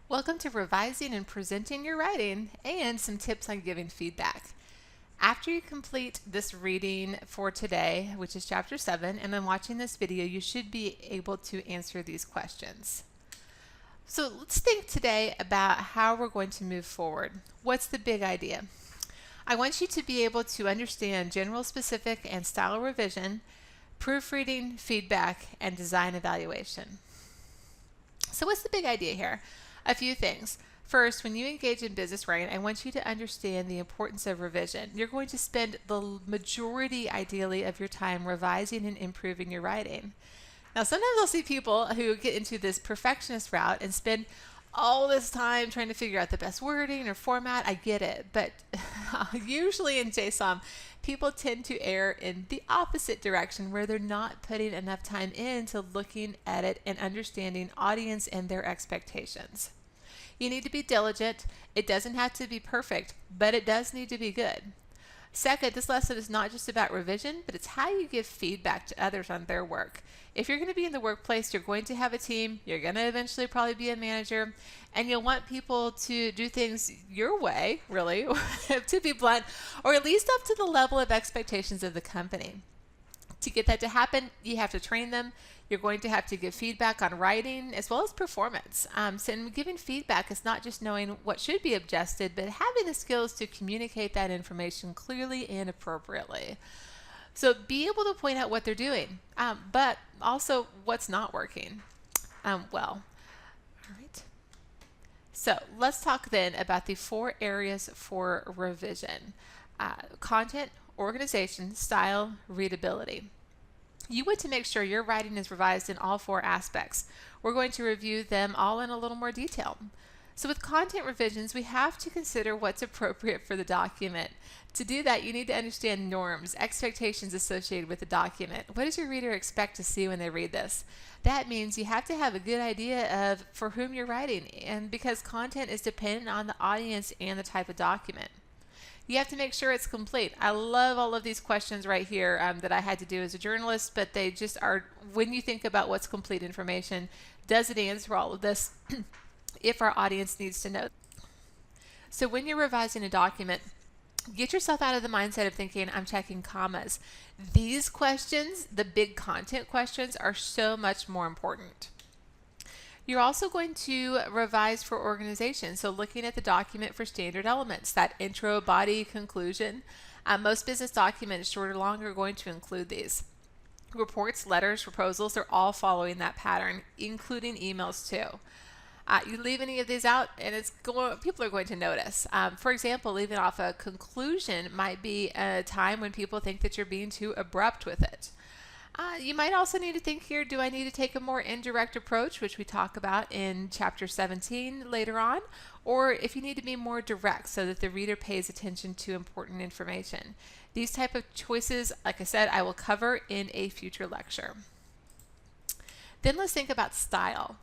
Welcome to Revising and Presenting Your Writing and some tips on giving feedback. After you complete this reading for today, which is chapter 7, and then watching this video, you should be able to answer these questions. So let's think today about how we're going to move forward. What's the big idea? I want you to be able to understand general, specific, and style revision, proofreading, feedback, and design evaluation. So what's the big idea here? A few things. First, when you engage in business writing, I want you to understand the importance of revision. You're going to spend the majority, ideally, of your time revising and improving your writing. Now, sometimes I'll see people who get into this perfectionist route and spend all this time trying to figure out the best wording or format. I get it, but usually in JSOM, people tend to err in the opposite direction where they're not putting enough time into looking at it and understanding audience and their expectations. You need to be diligent. It doesn't have to be perfect, but it does need to be good. Second, this lesson is not just about revision, but it's how you give feedback to others on their work. If you're going to be in the workplace, you're going to have a team, you're going to eventually probably be a manager, and you'll want people to do things your way, really, to be blunt, or at least up to the level of expectations of the company. To get that to happen, you have to train them. You're going to have to give feedback on writing as well as performance. So giving feedback is not just knowing what should be adjusted, but having the skills to communicate that information clearly and appropriately. So be able to point out what they're doing, but also what's not working. All right. So let's talk then about the 4 areas for revision. Content, organization, style, readability. You want to make sure your writing is revised in all 4 aspects. We're going to review them all in a little more detail. So with content revisions, we have to consider what's appropriate for the document. To do that, you need to understand norms, expectations associated with the document. What does your reader expect to see when they read this? That means you have to have a good idea of for whom you're writing, and because content is dependent on the audience and the type of document. You have to make sure it's complete. I love all of these questions right here that I had to do as a journalist, but they just are, when you think about what's complete information, does it answer all of this if our audience needs to know? So when you're revising a document, get yourself out of the mindset of thinking, I'm checking commas. These questions, the big content questions, are so much more important. You're also going to revise for organization. So looking at the document for standard elements, that intro, body, conclusion. Most business documents, short or long, are going to include these. Reports, letters, proposals, they're all following that pattern, including emails too. You leave any of these out and people are going to notice. For example, leaving off a conclusion might be a time when people think that you're being too abrupt with it. You might also need to think here, do I need to take a more indirect approach, which we talk about in chapter 17 later on, or if you need to be more direct so that the reader pays attention to important information. These type of choices, like I said, I will cover in a future lecture. Then let's think about style.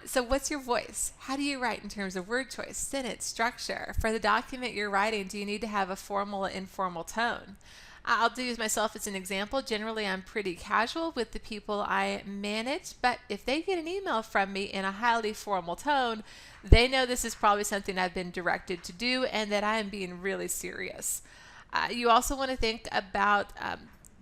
So what's your voice? How do you write in terms of word choice, sentence, structure? For the document you're writing, do you need to have a formal or informal tone? I'll use myself as an example. Generally, I'm pretty casual with the people I manage, but if they get an email from me in a highly formal tone, they know this is probably something I've been directed to do and that I am being really serious. You also want to think about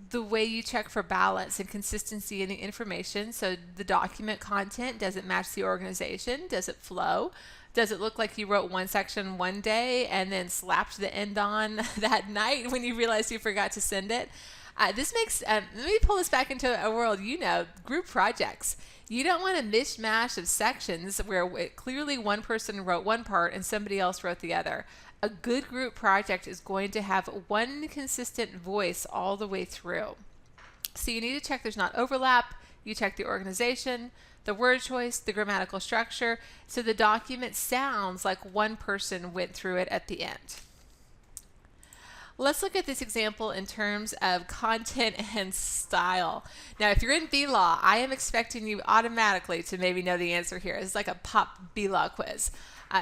the way you check for balance and consistency in the information. So the document content, does it match the organization? Does it flow? Does it look like you wrote one section one day and then slapped the end on that night when you realized you forgot to send it? This makes, let me pull this back into a world, group projects. You don't want a mishmash of sections where clearly one person wrote one part and somebody else wrote the other. A good group project is going to have one consistent voice all the way through. So you need to check there's not overlap. You check the organization, the word choice, the grammatical structure, so the document sounds like one person went through it at the end. Let's look at this example in terms of content and style. Now, if you're in B-Law, I am expecting you automatically to maybe know the answer here. It's like a pop B-Law quiz.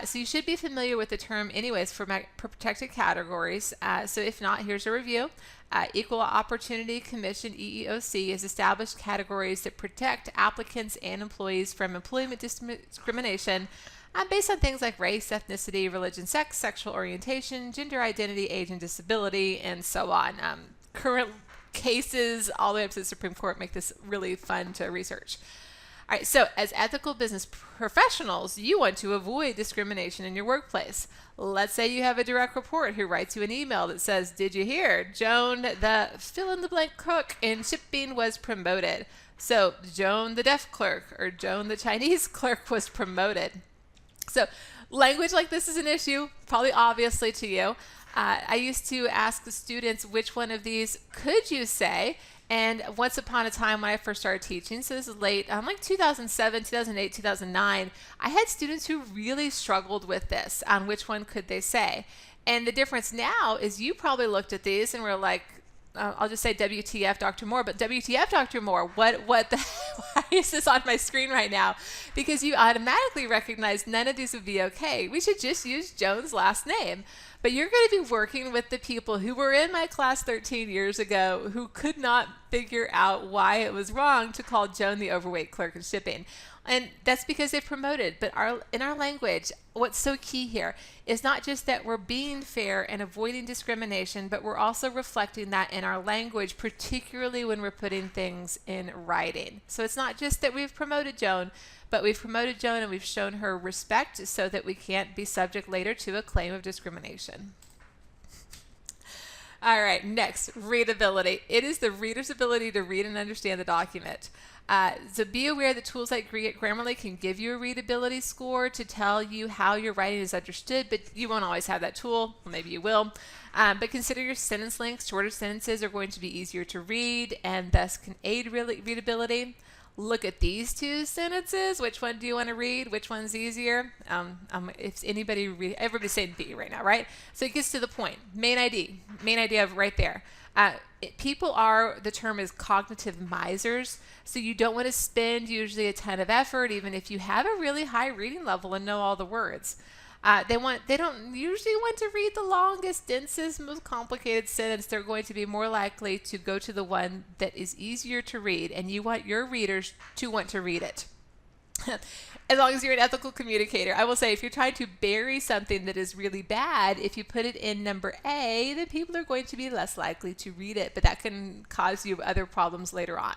So you should be familiar with the term anyways for protected categories. So if not, here's a review. Equal Opportunity Commission, EEOC, has established categories that protect applicants and employees from employment discrimination based on things like race, ethnicity, religion, sex, sexual orientation, gender identity, age, and disability, and so on. Current cases all the way up to the Supreme Court make this really fun to research. All right, so as ethical business professionals, you want to avoid discrimination in your workplace. Let's say you have a direct report who writes you an email that says, "Did you hear? Joan, the fill-in-the-blank cook in shipping, was promoted." So Joan, the deaf clerk, or Joan, the Chinese clerk, was promoted. So language like this is an issue, probably obviously to you. I used to ask the students which one of these could you say. And once upon a time when I first started teaching, so this is late, like 2007, 2008, 2009, I had students who really struggled with this, on which one could they say. And the difference now is you probably looked at these and were like, I'll just say WTF Dr. Moore, but WTF Dr. Moore, what why is this on my screen right now? Because you automatically recognize none of these would be okay. We should just use Joan's last name. But you're going to be working with the people who were in my class 13 years ago who could not figure out why it was wrong to call Joan the overweight clerk in shipping. And that's because they promoted. But in our language, what's so key here is not just that we're being fair and avoiding discrimination, but we're also reflecting that in our language, particularly when we're putting things in writing. So it's not just that we've promoted Joan, but we've promoted Joan and we've shown her respect so that we can't be subject later to a claim of discrimination. All right, next, readability. It is the reader's ability to read and understand the document. So be aware that tools like Grammarly can give you a readability score to tell you how your writing is understood, but you won't always have that tool. Well, maybe you will. But consider your sentence lengths. Shorter sentences are going to be easier to read and thus can aid readability. Look at these two sentences. Which one do you want to read? Which one's easier? If anybody everybody's saying B right now, right? So it gets to the point. Main idea of right there. People are, the term is cognitive misers, so you don't want to spend usually a ton of effort, even if you have a really high reading level and know all the words. They don't usually want to read the longest, densest, most complicated sentence. They're going to be more likely to go to the one that is easier to read, and you want your readers to want to read it. As long as you're an ethical communicator. I will say, if you're trying to bury something that is really bad, if you put it in number A, then people are going to be less likely to read it, but that can cause you other problems later on.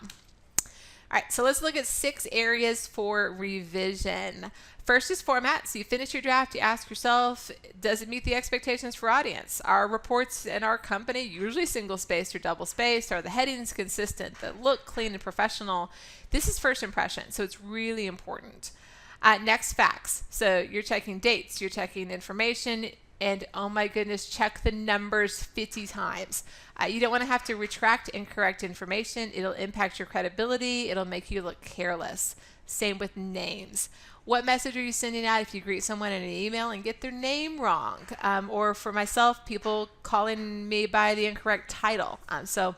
All right, so let's look at 6 areas for revision. First is format. So you finish your draft, you ask yourself, does it meet the expectations for audience? Are reports in our company usually single-spaced or double-spaced? Are the headings consistent? That look clean and professional? This is first impression, so it's really important. Next, facts. So you're checking dates, you're checking information, and oh my goodness, check the numbers 50 times. You don't want to have to retract incorrect information. It'll impact your credibility. It'll make you look careless. Same with names. What message are you sending out if you greet someone in an email and get their name wrong? Or for myself, people calling me by the incorrect title. So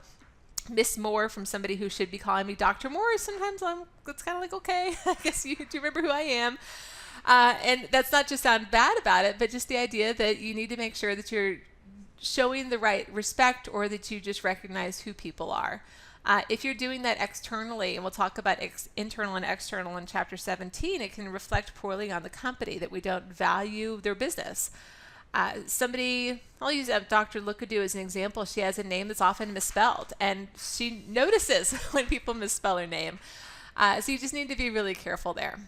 Miss Moore from somebody who should be calling me Dr. Moore. Sometimes it's kind of like, okay, I guess you do remember who I am. And that's not just sound bad about it, but just the idea that you need to make sure that you're showing the right respect or that you just recognize who people are. If you're doing that externally, and we'll talk about internal and external in Chapter 17, it can reflect poorly on the company that we don't value their business. I'll use Dr. Lukadu as an example. She has a name that's often misspelled, and she notices when people misspell her name. So you just need to be really careful there.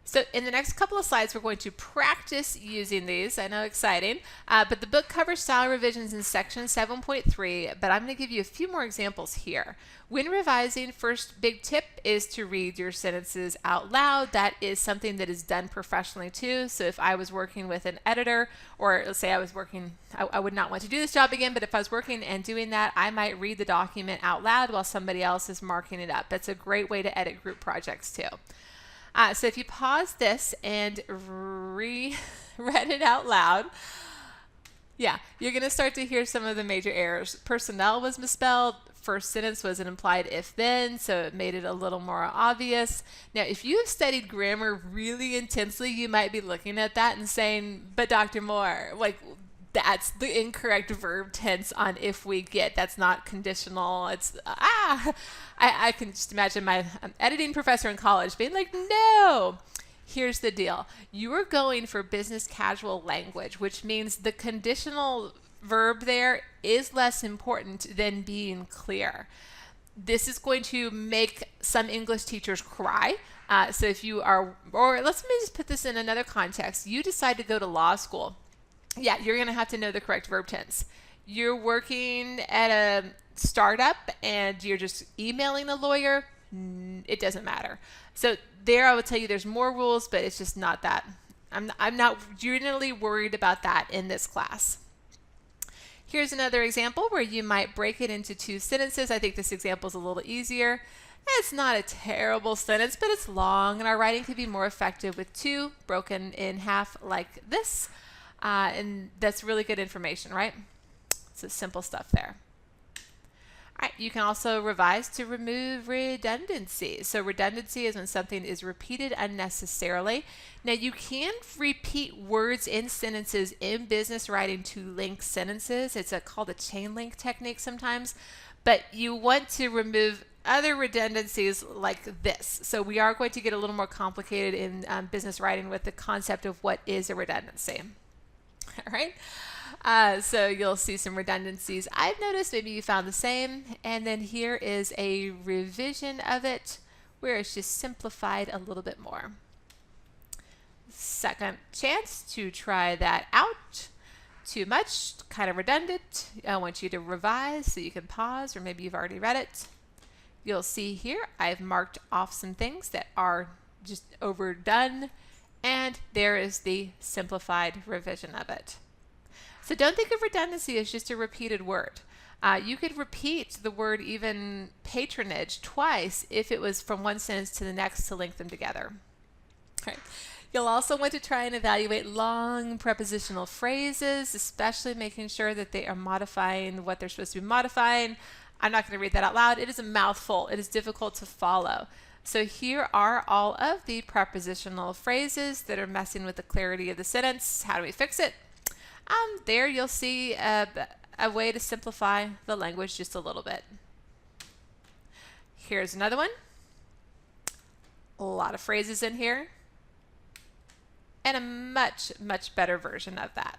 So in the next couple of slides, we're going to practice using these. I know, exciting. But the book covers style revisions in section 7.3, but I'm going to give you a few more examples here. When revising, first big tip is to read your sentences out loud. That is something that is done professionally too. So if I was working with an editor, or let's say I would not want to do this job again, but if I was working and doing that, I might read the document out loud while somebody else is marking it up. That's a great way to edit group projects too. So if you pause this and read it out loud, you're going to start to hear some of the major errors. Personnel was misspelled. First sentence was an implied if-then, so it made it a little more obvious. Now, if you have studied grammar really intensely, you might be looking at that and saying, but Dr. Moore, like, That's the incorrect verb tense on if we get. That's not conditional. It's, I can just imagine my editing professor in college being like, no. Here's the deal. You are going for business casual language, which means the conditional verb there is less important than being clear. This is going to make some English teachers cry. So if you are, or let me just put this in another context. You decide to go to law school. Yeah, you're going to have to know the correct verb tense. You're working at a startup and you're just emailing a lawyer. It doesn't matter. So there I would tell you there's more rules, but it's just not that. I'm not generally worried about that in this class. Here's another example where you might break it into 2 sentences. I think this example is a little easier. It's not a terrible sentence, but it's long, and our writing could be more effective with 2 broken in half like this. And that's really good information, right? It's simple stuff there. All right, you can also revise to remove redundancy. So redundancy is when something is repeated unnecessarily. Now you can repeat words in sentences in business writing to link sentences. It's called a chain link technique sometimes, but you want to remove other redundancies like this. So we are going to get a little more complicated in business writing with the concept of what is a redundancy. All right. So you'll see some redundancies I've noticed, maybe you found the same, and then here is a revision of it where it's just simplified a little bit more. Second chance to try that out. Too much, kind of redundant. I want you to revise so you can pause, or maybe you've already read it. You'll see here I've marked off some things that are just overdone, and there is the simplified revision of it. So don't think of redundancy as just a repeated word. You could repeat the word even patronage twice if it was from one sentence to the next to link them together. Okay. You'll also want to try and evaluate long prepositional phrases, especially making sure that they are modifying what they're supposed to be modifying. I'm not going to read that out loud. It is a mouthful. It is difficult to follow. So here are all of the prepositional phrases that are messing with the clarity of the sentence. How do we fix it? There you'll see a way to simplify the language just a little bit. Here's another one. A lot of phrases in here. And a much, much better version of that.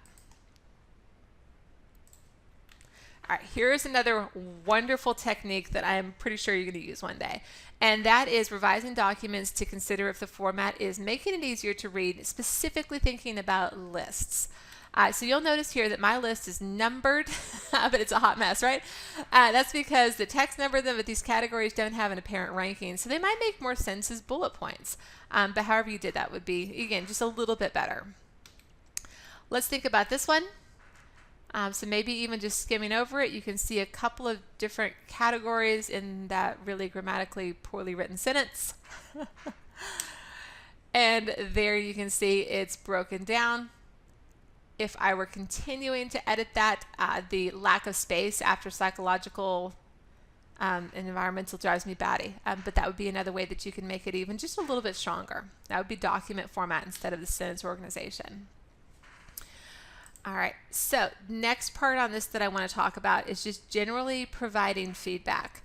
All right, here's another wonderful technique that I'm pretty sure you're going to use one day. And that is revising documents to consider if the format is making it easier to read, specifically thinking about lists. So you'll notice here that my list is numbered, but it's a hot mess, right? That's because the text numbered them, but these categories don't have an apparent ranking. So they might make more sense as bullet points. But however you did that would be, again, just a little bit better. Let's think about this one. So maybe even just skimming over it, you can see a couple of different categories in that really grammatically poorly written sentence. And there you can see it's broken down. If I were continuing to edit that, the lack of space after psychological and environmental drives me batty. But that would be another way that you can make it even just a little bit stronger. That would be document format instead of the sentence organization. All right, so next part on this that I want to talk about is just generally providing feedback.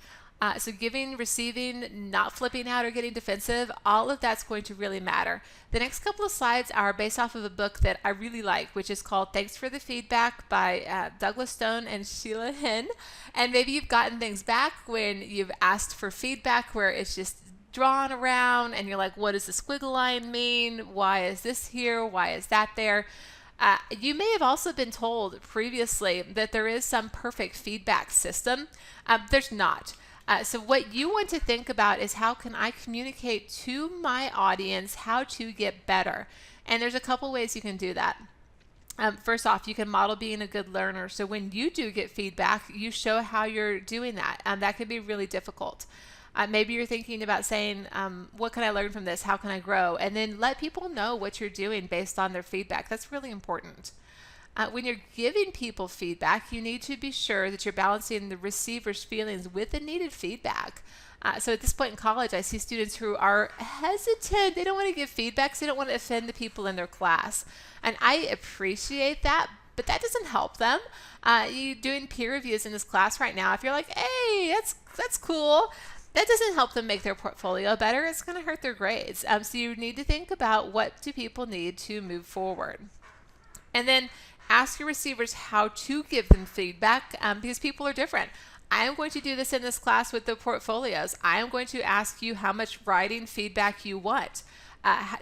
So giving, receiving, not flipping out or getting defensive, all of that's going to really matter. The next couple of slides are based off of a book that I really like, which is called Thanks for the Feedback by Douglas Stone and Sheila Hinn. And maybe you've gotten things back when you've asked for feedback where it's just drawn around and you're like, what does the squiggle line mean? Why is this here? Why is that there? You may have also been told previously that there is some perfect feedback system. There's not. So what you want to think about is how can I communicate to my audience how to get better? And there's a couple ways you can do that. First off, you can model being a good learner. So when you do get feedback, you show how you're doing that. That can be really difficult. Maybe you're thinking about saying, what can I learn from this? How can I grow? And then let people know what you're doing based on their feedback. That's really important. When you're giving people feedback, you need to be sure that you're balancing the receiver's feelings with the needed feedback. So at this point in college, I see students who are hesitant. They don't want to give feedback because they don't want to offend the people in their class. And I appreciate that, but that doesn't help them. You doing peer reviews in this class right now, if you're like, hey, that's cool, that doesn't help them make their portfolio better. It's going to hurt their grades. So you need to think about, what do people need to move forward? And then ask your receivers how to give them feedback, because people are different. I am going to do this in this class with the portfolios. I am going to ask you how much writing feedback you want.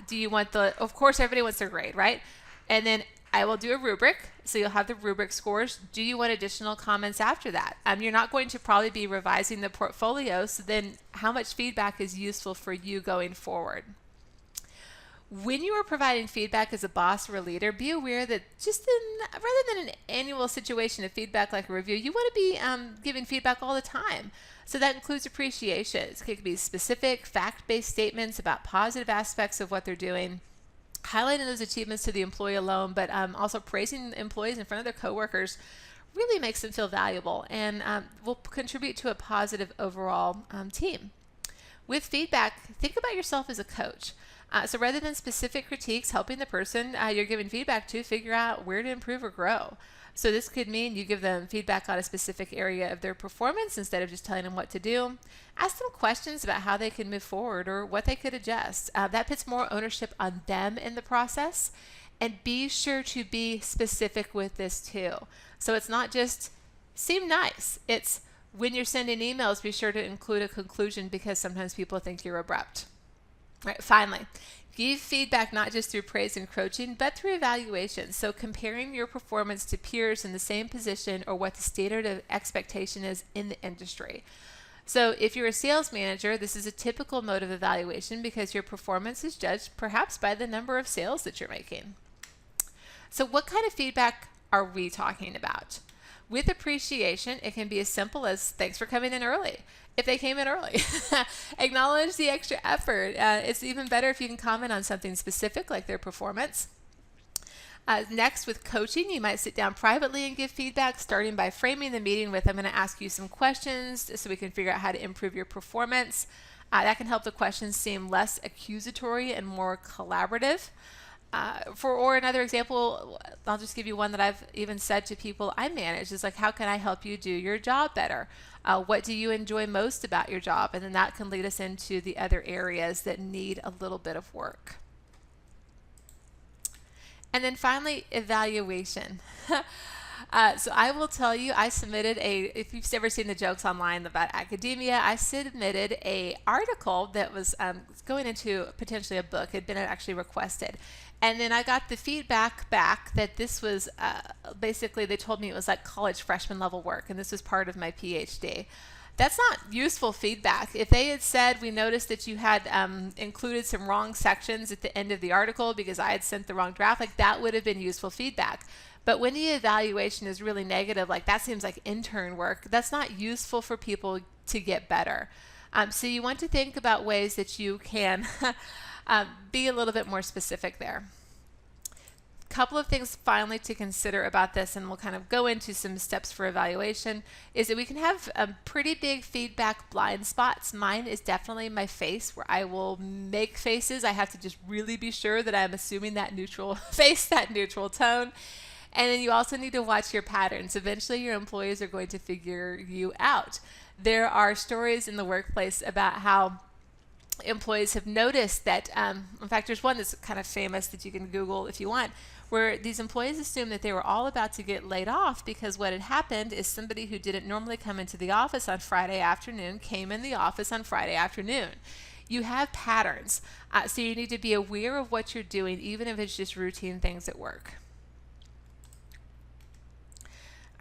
Do you want of course everybody wants their grade, right? And then I will do a rubric, so you'll have the rubric scores. Do you want additional comments after that? You're not going to probably be revising the portfolio, so then how much feedback is useful for you going forward? When you are providing feedback as a boss or a leader, be aware that rather than an annual situation of feedback like a review, you want to be giving feedback all the time. So that includes appreciation. It could be specific, fact-based statements about positive aspects of what they're doing, highlighting those achievements to the employee alone, but also praising employees in front of their coworkers really makes them feel valuable and will contribute to a positive overall team. With feedback, think about yourself as a coach. So rather than specific critiques, helping the person you're giving feedback to figure out where to improve or grow. So this could mean you give them feedback on a specific area of their performance instead of just telling them what to do. Ask them questions about how they can move forward or what they could adjust. That puts more ownership on them in the process. And be sure to be specific with this too. So it's not just seem nice. It's when you're sending emails, be sure to include a conclusion, because sometimes people think you're abrupt. All right, finally, give feedback not just through praise and coaching, but through evaluation. So comparing your performance to peers in the same position or what the standard of expectation is in the industry. So if you're a sales manager, this is a typical mode of evaluation because your performance is judged perhaps by the number of sales that you're making. So what kind of feedback are we talking about? With appreciation, it can be as simple as thanks for coming in early. If they came in early, acknowledge the extra effort. It's even better if you can comment on something specific like their performance. Next, with coaching, you might sit down privately and give feedback, starting by framing the meeting with, I'm going to ask you some questions so we can figure out how to improve your performance. That can help the questions seem less accusatory and more collaborative. Or another example, I'll just give you one that I've even said to people I manage, is like, how can I help you do your job better? What do you enjoy most about your job? And then that can lead us into the other areas that need a little bit of work. And then finally, evaluation. So I will tell you, I submitted if you've ever seen the jokes online about academia, I submitted an article that was going into potentially a book. It had been actually requested. And then I got the feedback back that this was basically, they told me it was like college freshman level work, and this was part of my Ph.D. That's not useful feedback. If they had said, we noticed that you had included some wrong sections at the end of the article because I had sent the wrong draft, like that would have been useful feedback. But when the evaluation is really negative, like that seems like intern work, that's not useful for people to get better. So you want to think about ways that you can be a little bit more specific there. Couple of things finally to consider about this, and we'll kind of go into some steps for evaluation, is that we can have pretty big feedback blind spots. Mine is definitely my face, where I will make faces. I have to just really be sure that I'm assuming that neutral face, that neutral tone. And then you also need to watch your patterns. Eventually your employees are going to figure you out. There are stories in the workplace about how employees have noticed that, in fact, there's one that's kind of famous that you can Google if you want, where these employees assumed that they were all about to get laid off because what had happened is somebody who didn't normally come into the office on Friday afternoon came in the office on Friday afternoon. You have patterns, so you need to be aware of what you're doing, even if it's just routine things at work.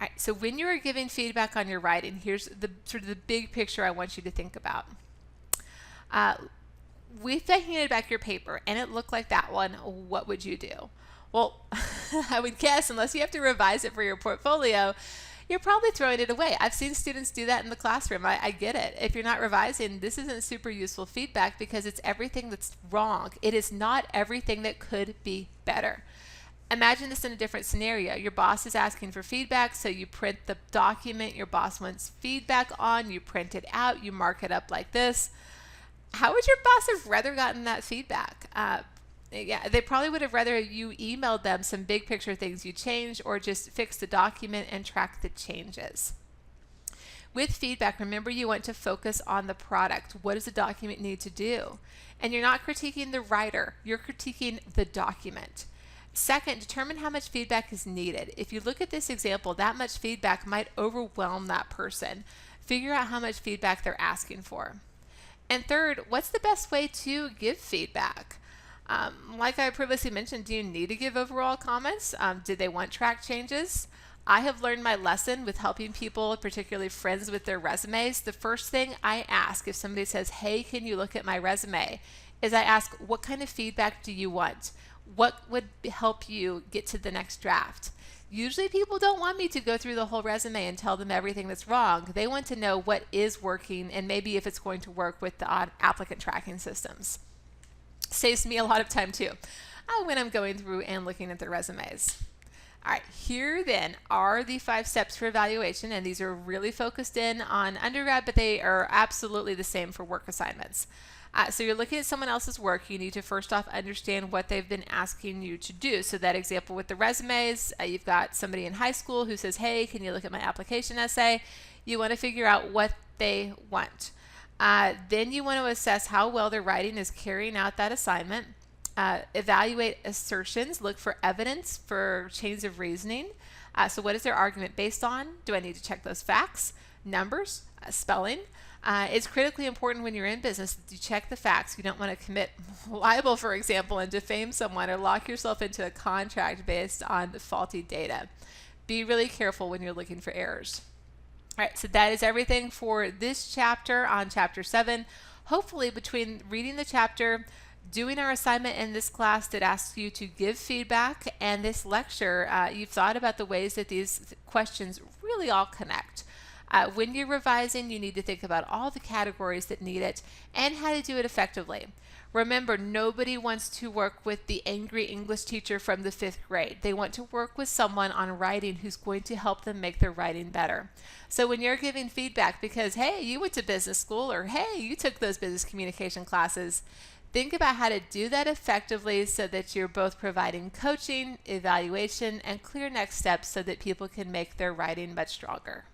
All right, so when you are giving feedback on your writing, here's the sort of the big picture I want you to think about. If they handed back your paper and it looked like that one, what would you do? Well, I would guess, unless you have to revise it for your portfolio, you're probably throwing it away. I've seen students do that in the classroom. I get it. If you're not revising, this isn't super useful feedback because it's everything that's wrong. It is not everything that could be better. Imagine this in a different scenario. Your boss is asking for feedback, so you print the document your boss wants feedback on, you print it out, you mark it up like this. How would your boss have rather gotten that feedback? Yeah, they probably would have rather you emailed them some big picture things you changed or just fix the document and track the changes. With feedback, remember you want to focus on the product. What does the document need to do? And you're not critiquing the writer, you're critiquing the document. Second, determine how much feedback is needed. If you look at this example, that much feedback might overwhelm that person. Figure out how much feedback they're asking for. And third, what's the best way to give feedback? Like I previously mentioned, do you need to give overall comments? Did they want track changes? I have learned my lesson with helping people, particularly friends, with their resumes. The first thing I ask if somebody says, hey, can you look at my resume, is I ask, what kind of feedback do you want? What would help you get to the next draft? Usually people don't want me to go through the whole resume and tell them everything that's wrong. They want to know what is working and maybe if it's going to work with the applicant tracking systems. Saves me a lot of time too when I'm going through and looking at their resumes. All right, here then are the 5 steps for evaluation, and these are really focused in on undergrad, but they are absolutely the same for work assignments. So you're looking at someone else's work, you need to first off understand what they've been asking you to do. So that example with the resumes, you've got somebody in high school who says, hey, can you look at my application essay? You want to figure out what they want. Then you want to assess how well their writing is carrying out that assignment. Evaluate assertions, look for evidence for chains of reasoning. So what is their argument based on? Do I need to check those facts, numbers, spelling? It's critically important when you're in business that you check the facts. You don't want to commit libel, for example, and defame someone or lock yourself into a contract based on faulty data. Be really careful when you're looking for errors. All right, so that is everything for this chapter on Chapter 7. Hopefully between reading the chapter, doing our assignment in this class that asks you to give feedback, and this lecture, you've thought about the ways that these questions really all connect. When you're revising, you need to think about all the categories that need it and how to do it effectively. Remember, nobody wants to work with the angry English teacher from the 5th grade. They want to work with someone on writing who's going to help them make their writing better. So when you're giving feedback because, hey, you went to business school, or hey, you took those business communication classes, think about how to do that effectively so that you're both providing coaching, evaluation, and clear next steps so that people can make their writing much stronger.